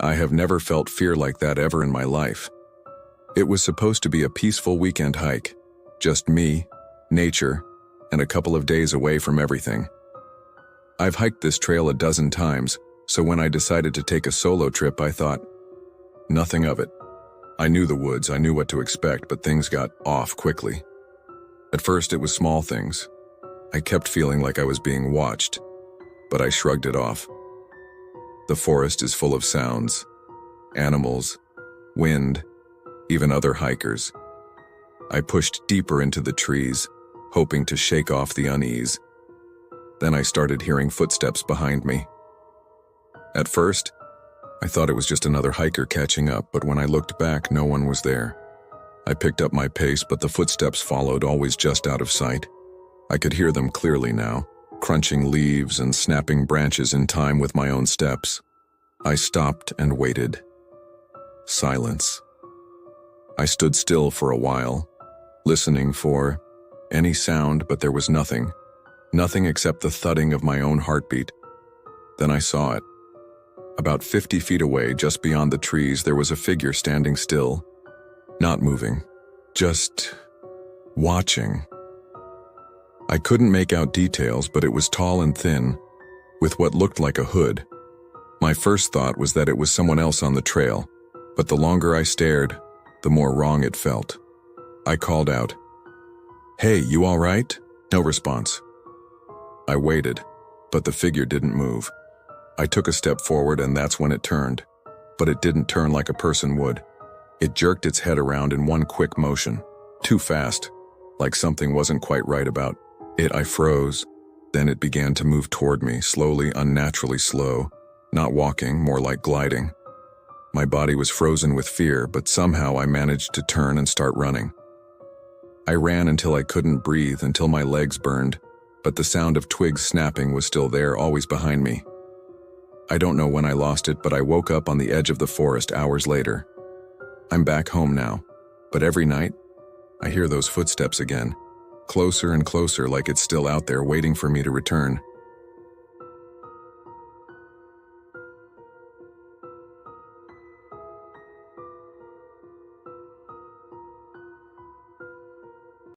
I have never felt fear like that ever in my life. It was supposed to be a peaceful weekend hike. Just me, nature, and a couple of days away from everything. I've hiked this trail a dozen times, so when I decided to take a solo trip, I thought, nothing of it. I knew the woods, I knew what to expect, but things got off quickly. At first, it was small things. I kept feeling like I was being watched, but I shrugged it off. The forest is full of sounds, animals, wind, even other hikers. I pushed deeper into the trees, hoping to shake off the unease. Then I started hearing footsteps behind me. At first, I thought it was just another hiker catching up, but when I looked back, no one was there. I picked up my pace, but the footsteps followed, always just out of sight. I could hear them clearly now, crunching leaves and snapping branches in time with my own steps. I stopped and waited. Silence. I stood still for a while, listening for any sound, but there was nothing. Nothing except the thudding of my own heartbeat. Then I saw it. About 50 feet away, just beyond the trees, there was a figure standing still, not moving, just watching. I couldn't make out details, but it was tall and thin, with what looked like a hood. My first thought was that it was someone else on the trail, but the longer I stared, the more wrong it felt. I called out, "Hey, you all right?" No response. I waited, but the figure didn't move. I took a step forward, and that's when it turned. But it didn't turn like a person would. It jerked its head around in one quick motion. Too fast, like something wasn't quite right about it. I froze. Then it began to move toward me, slowly, unnaturally slow. Not walking, more like gliding. My body was frozen with fear, but somehow I managed to turn and start running. I ran until I couldn't breathe, until my legs burned, but the sound of twigs snapping was still there, always behind me. I don't know when I lost it, but I woke up on the edge of the forest hours later. I'm back home now, but every night, I hear those footsteps again, closer and closer, like it's still out there waiting for me to return.